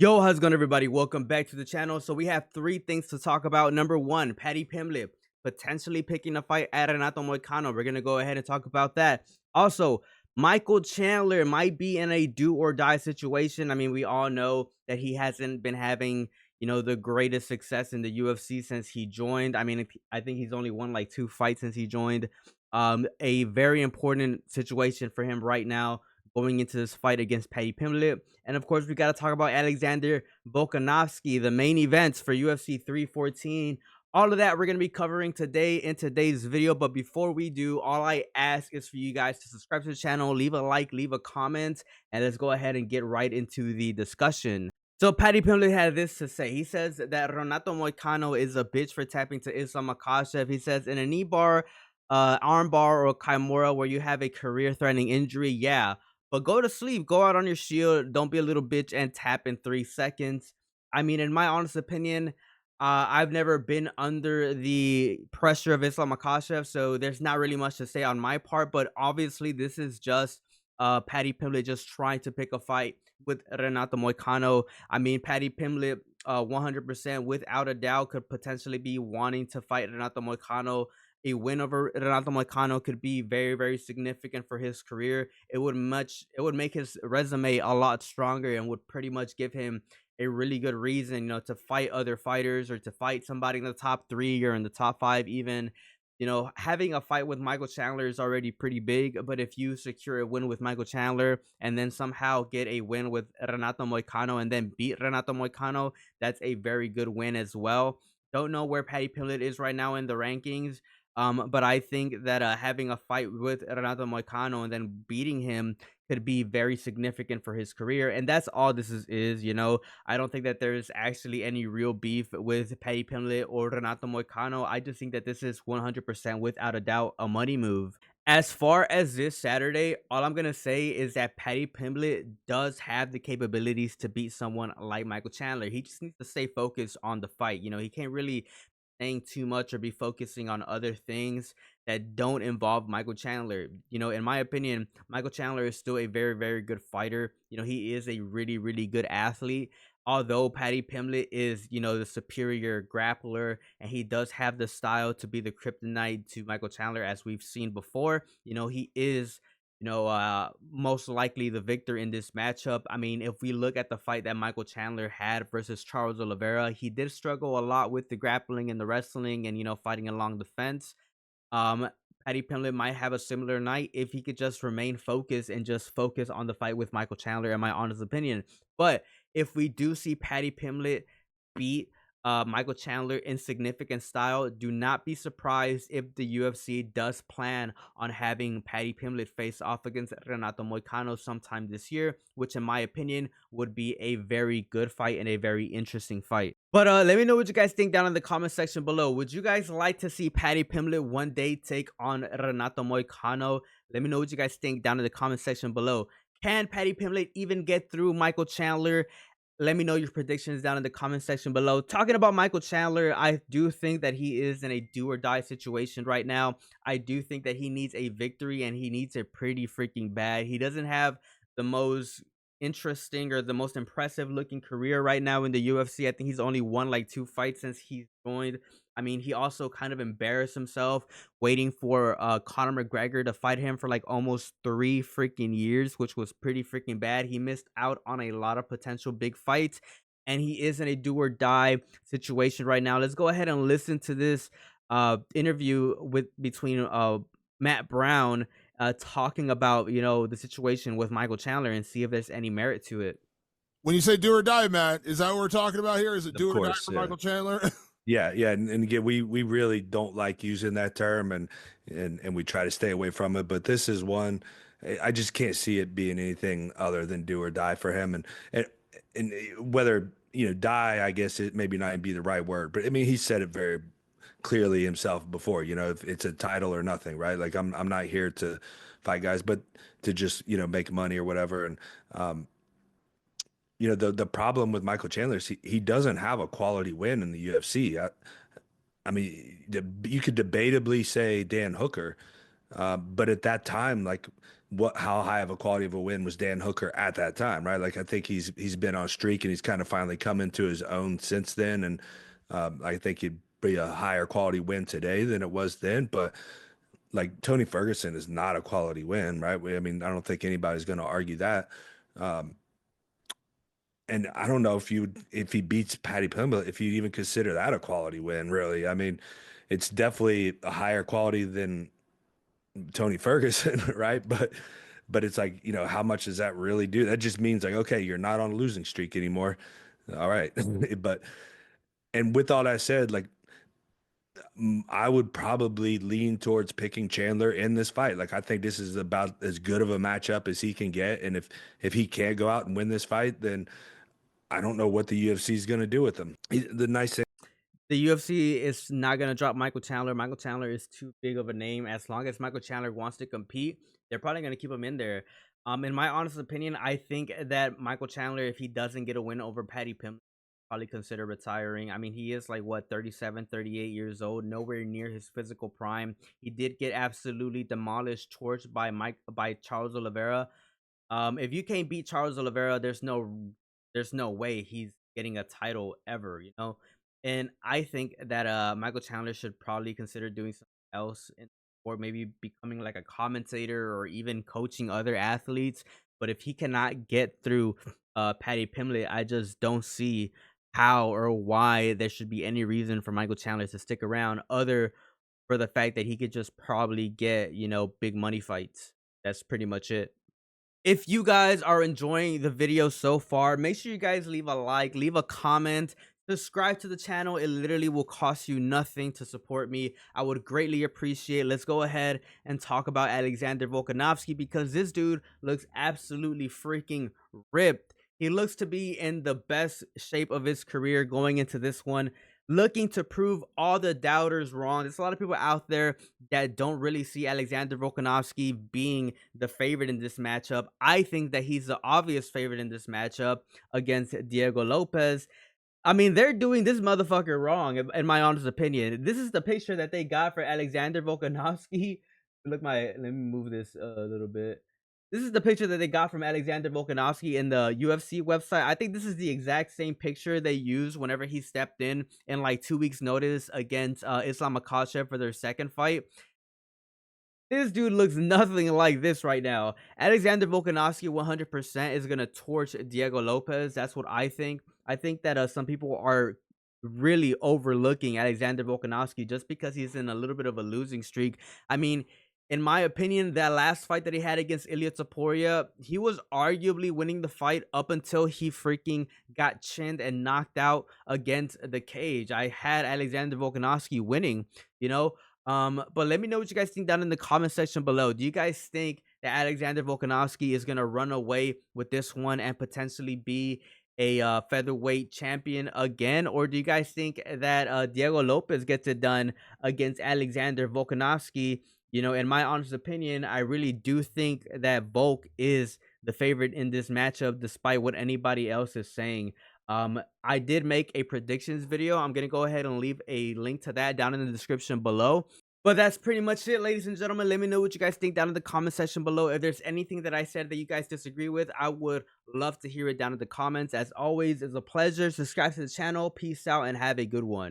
Yo, how's it going, everybody? Welcome back to the channel. So we have three things to talk about. Number one, Paddy Pimblett potentially picking a fight at Renato Moicano. We're going to go ahead and talk about that. Also, Michael Chandler might be in a do or die situation. I mean, we all know that he hasn't been having, the greatest success in the UFC since he joined. I mean, I think he's only won like 2 fights since he joined. A very important situation for him right now going into this fight against Paddy Pimblett. And of course, we got to talk about Alexander Volkanovski, the main events for UFC 314. All of that we're going to be covering today in today's video. But before we do, all I ask is for you guys to subscribe to the channel, leave a like, leave a comment, and let's go ahead and get right into the discussion. So Paddy Pimblett had this to say. He says that Renato Moicano is a bitch for tapping to Islam Makhachev. He says in a knee bar, arm bar, or Kimura where you have a career-threatening injury, yeah, but go to sleep, go out on your shield, don't be a little bitch and tap in 3 seconds. I mean, in my honest opinion, I've never been under the pressure of Islam Makhachev, so there's not really much to say on my part, but obviously this is just Paddy Pimblett just trying to pick a fight with Renato Moicano. I mean, Paddy Pimblett 100% without a doubt could potentially be wanting to fight Renato Moicano. A win over Renato Moicano could be very, very significant for his career. It would make his resume a lot stronger and would pretty much give him a really good reason, to fight other fighters or to fight somebody in the top 3 or in the top 5 even. Having a fight with Michael Chandler is already pretty big, but if you secure a win with Michael Chandler and then somehow get a win with Renato Moicano and then beat Renato Moicano, that's a very good win as well. Don't know where Paddy Pimblett is right now in the rankings. But I think that having a fight with Renato Moicano and then beating him could be very significant for his career. And that's all this is. I don't think that there's actually any real beef with Paddy Pimblett or Renato Moicano. I just think that this is 100% without a doubt a money move. As far as this Saturday, all I'm going to say is that Paddy Pimblett does have the capabilities to beat someone like Michael Chandler. He just needs to stay focused on the fight. He can't really saying too much or be focusing on other things that don't involve Michael Chandler. In my opinion, Michael Chandler is still a very, very good fighter. He is a really, really good athlete. Although Paddy Pimblett is, the superior grappler and he does have the style to be the kryptonite to Michael Chandler, as we've seen before, he is most likely the victor in this matchup. I mean, if we look at the fight that Michael Chandler had versus Charles Oliveira, he did struggle a lot with the grappling and the wrestling and, fighting along the fence. Paddy Pimblett might have a similar night if he could just remain focused and just focus on the fight with Michael Chandler, in my honest opinion. But if we do see Paddy Pimblett beat Michael Chandler in significant style, do not be surprised if the UFC does plan on having Paddy Pimblett face off against Renato Moicano sometime this year, which in my opinion would be a very good fight and a very interesting fight. But let me know what you guys think down in the comment section below. Would you guys like to see Paddy Pimblett one day take on Renato Moicano? Let me know what you guys think down in the comment section below. Can Paddy Pimblett even get through Michael Chandler? Let me know your predictions down in the comment section below. Talking about Michael Chandler, I do think that he is in a do or die situation right now. I do think that he needs a victory and he needs it pretty freaking bad. He doesn't have the most interesting or the most impressive looking career right now in the UFC. I think he's only won like 2 fights since he's joined. I mean, he also kind of embarrassed himself waiting for Conor McGregor to fight him for like almost 3 freaking years, which was pretty freaking bad. He missed out on a lot of potential big fights, and he is in a do or die situation right now. Let's go ahead and listen to this interview between Matt Brown talking about the situation with Michael Chandler and see if there's any merit to it. When you say do or die, Matt, is that what we're talking about here? Is it do or die for Michael Chandler? Yeah, and again, we really don't like using that term, and we try to stay away from it. But this is one I just can't see it being anything other than do or die for him, and whether die, I guess it maybe not be the right word, but I mean he said it very clearly himself before. If it's a title or nothing, right? Like I'm not here to fight guys, but to just make money or whatever, and the problem with Michael Chandler is he doesn't have a quality win in the UFC. I mean, you could debatably say Dan Hooker, but at that time, like how high of a quality of a win was Dan Hooker at that time, right? Like I think he's been on a streak and he's kind of finally come into his own since then, and I think he'd be a higher quality win today than it was then. But like Tony Ferguson is not a quality win, right? I mean, I don't think anybody's going to argue that. And I don't know if he beats Paddy Pimblett, if you'd even consider that a quality win, really. I mean, it's definitely a higher quality than Tony Ferguson, right? But it's like, how much does that really do? That just means like, okay, you're not on a losing streak anymore. All right. But and with all that said, like I would probably lean towards picking Chandler in this fight. Like I think this is about as good of a matchup as he can get. And if he can't go out and win this fight, then I don't know what the UFC is going to do with him. The nice thing. The UFC is not going to drop Michael Chandler. Michael Chandler is too big of a name. As long as Michael Chandler wants to compete, they're probably going to keep him in there. In my honest opinion, I think that Michael Chandler, if he doesn't get a win over Paddy Pimblett, probably consider retiring. I mean, he is like, what, 37, 38 years old, nowhere near his physical prime. He did get absolutely demolished, torched by Charles Oliveira. If you can't beat Charles Oliveira, there's no way he's getting a title ever, And I think that Michael Chandler should probably consider doing something else, or maybe becoming like a commentator or even coaching other athletes. But if he cannot get through Paddy Pimblett, I just don't see how or why there should be any reason for Michael Chandler to stick around, other for the fact that he could just probably get, big money fights. That's pretty much it. If you guys are enjoying the video so far, make sure you guys leave a like, leave a comment, subscribe to the channel. It literally will cost you nothing to support me. I would greatly appreciate it. Let's go ahead and talk about Alexander Volkanovski, because this dude looks absolutely freaking ripped. He looks to be in the best shape of his career going into this one, looking to prove all the doubters wrong. There's a lot of people out there that don't really see Alexander Volkanovski being the favorite in this matchup. I think that he's the obvious favorite in this matchup against Diego Lopez. I mean, they're doing this motherfucker wrong, in my honest opinion. This is the picture that they got for Alexander Volkanovski. Let me move this a little bit. This is the picture that they got from Alexander Volkanovski in the UFC website. I think this is the exact same picture they used whenever he stepped in like 2 weeks' notice against Islam Makhachev for their second fight. This dude looks nothing like this right now. Alexander Volkanovski 100% is going to torch Diego Lopez. That's what I think. I think that some people are really overlooking Alexander Volkanovski just because he's in a little bit of a losing streak. I mean, in my opinion, that last fight that he had against Ilia Topuria, he was arguably winning the fight up until he freaking got chinned and knocked out against the cage. I had Alexander Volkanovski winning, but let me know what you guys think down in the comment section below. Do you guys think that Alexander Volkanovski is going to run away with this one and potentially be a featherweight champion again? Or do you guys think that Diego Lopez gets it done against Alexander Volkanovski? In my honest opinion, I really do think that Volk is the favorite in this matchup, despite what anybody else is saying. I did make a predictions video. I'm going to go ahead and leave a link to that down in the description below. But that's pretty much it, ladies and gentlemen. Let me know what you guys think down in the comment section below. If there's anything that I said that you guys disagree with, I would love to hear it down in the comments. As always, it's a pleasure. Subscribe to the channel. Peace out and have a good one.